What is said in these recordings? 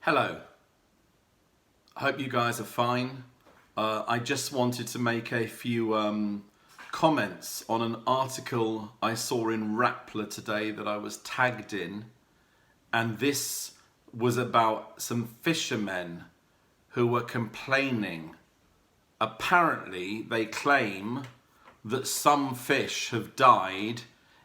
Hello, I hope you guys are fine. I just wanted to make a few comments on an article I saw in Rappler today that I was tagged in, and this was about some fishermen who were complaining. Apparently, they claim that some fish have died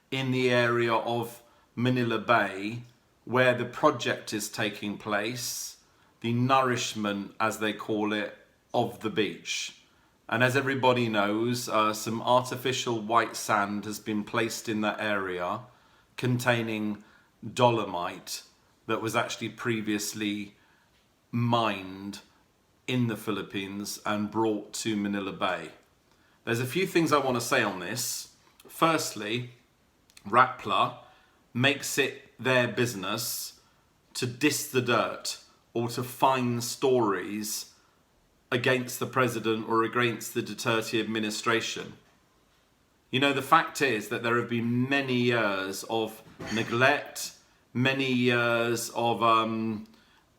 in the area of Manila Bay where the project is taking place, the nourishment, as they call it, of the beach. And as everybody knows, some artificial white sand has been placed in that area containing dolomite that was actually previously mined in the Philippines and brought to Manila Bay. There's a few things I want to say on this. Firstly, Rappler makes it their business to diss the dirt or to find stories against the president or against the Duterte administration. You know, the fact is that there have been many years of neglect, many years of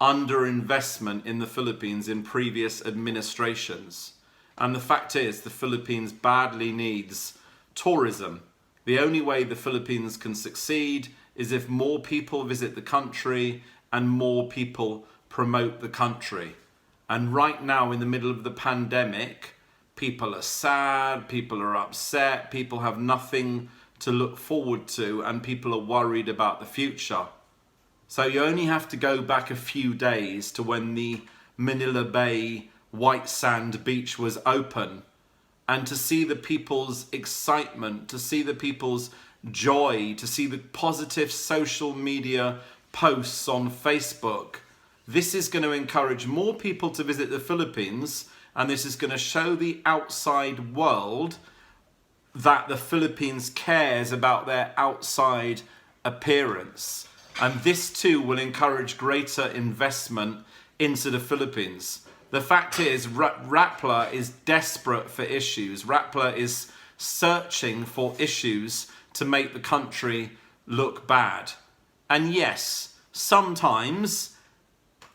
underinvestment in the Philippines in previous administrations. And the fact is the Philippines badly needs tourism. The only way the Philippines can succeed is if more people visit the country and more people promote the country. And right now, in the middle of the pandemic, people are sad, people are upset, people have nothing to look forward to, and people are worried about the future. So you only have to go back a few days to when the Manila Bay white sand beach was open, and to see the people's excitement, to see the people's joy, to see the positive social media posts on Facebook. This is going to encourage more people to visit the Philippines, and this is going to show the outside world that the Philippines cares about their outside appearance. And this too will encourage greater investment into the Philippines. The fact is, Rappler is desperate for issues. Rappler is searching for issues to make the country look bad. And yes, sometimes,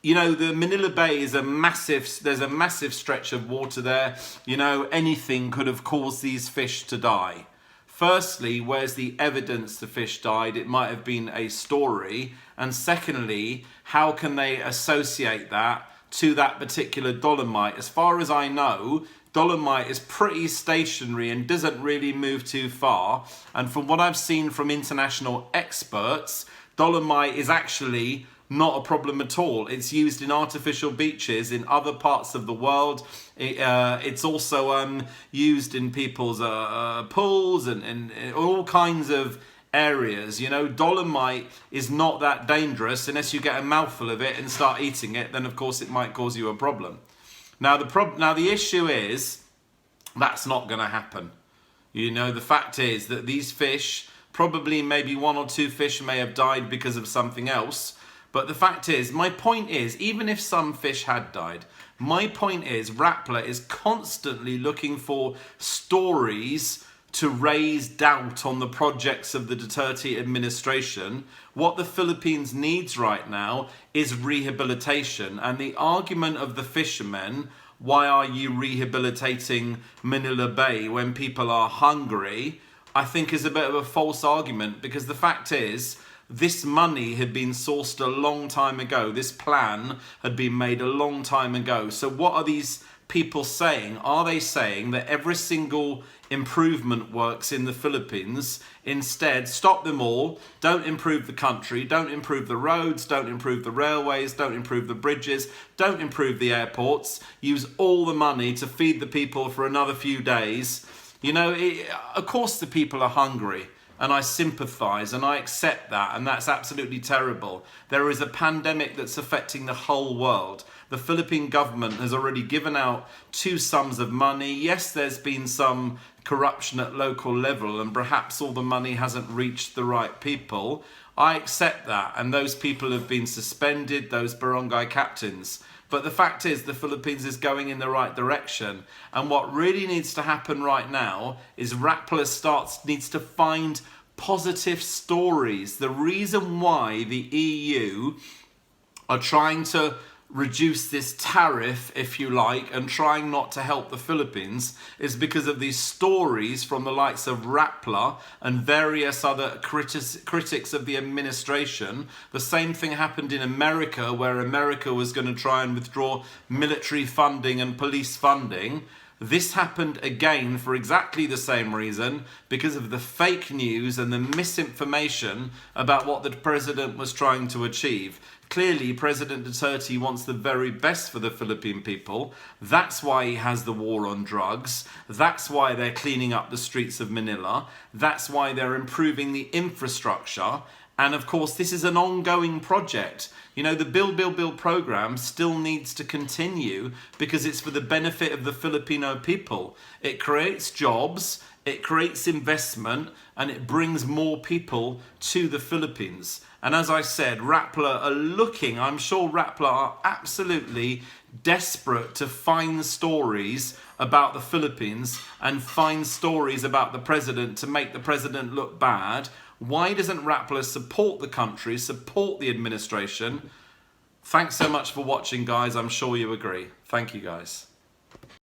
you know, the Manila Bay is there's a massive stretch of water there. You know, anything could have caused these fish to die. Firstly, where's the evidence the fish died? It might have been a story. And secondly, how can they associate that to that particular dolomite? As far as I know, dolomite is pretty stationary and doesn't really move too far. And from what I've seen from international experts, dolomite is actually not a problem at all. It's used in artificial beaches in other parts of the world. It's also used in people's pools and all kinds of areas. You know, dolomite is not that dangerous unless you get a mouthful of it and start eating it. Then of course it might cause you a problem. Now the issue is that's not going to happen. You know, the fact is that these fish, probably maybe one or two fish may have died because of something else. But the fact is, my point is, even if some fish had died, my point is Rappler is constantly looking for stories to raise doubt on the projects of the Duterte administration. What the Philippines needs right now is rehabilitation. And the argument of the fishermen, why are you rehabilitating Manila Bay when people are hungry, I think is a bit of a false argument, because the fact is, this money had been sourced a long time ago. This plan had been made a long time ago. So what are these people saying? Are they saying that every single improvement works in the Philippines? Instead, stop them all. Don't improve the country. Don't improve the roads. Don't improve the railways. Don't improve the bridges. Don't improve the airports. Use all the money to feed the people for another few days. You know, of course the people are hungry. And I sympathise and I accept that, and that's absolutely terrible. There is a pandemic that's affecting the whole world. The Philippine government has already given out 2 sums of money. Yes, there's been some corruption at local level and perhaps all the money hasn't reached the right people. I accept that, and those people have been suspended, those barangay captains. But the fact is, the Philippines is going in the right direction. And what really needs to happen right now is Rappler needs to find positive stories. The reason why the EU are trying to reduce this tariff, if you like, and trying not to help the Philippines is because of these stories from the likes of Rappler and various other critics of the administration. The same thing happened in America, where America was going to try and withdraw military funding and police funding. This happened again for exactly the same reason, because of the fake news and the misinformation about what the president was trying to achieve. Clearly, President Duterte wants the very best for the Philippine people. That's why he has the war on drugs. That's why they're cleaning up the streets of Manila. That's why they're improving the infrastructure. And of course, this is an ongoing project. You know, the Build program still needs to continue because it's for the benefit of the Filipino people. It creates jobs, it creates investment, and it brings more people to the Philippines. And as I said, Rappler are looking, I'm sure Rappler are absolutely desperate to find stories about the Philippines and find stories about the president to make the president look bad. Why doesn't Rappler support the country, support the administration? Thanks so much for watching, guys. I'm sure you agree. Thank you, guys.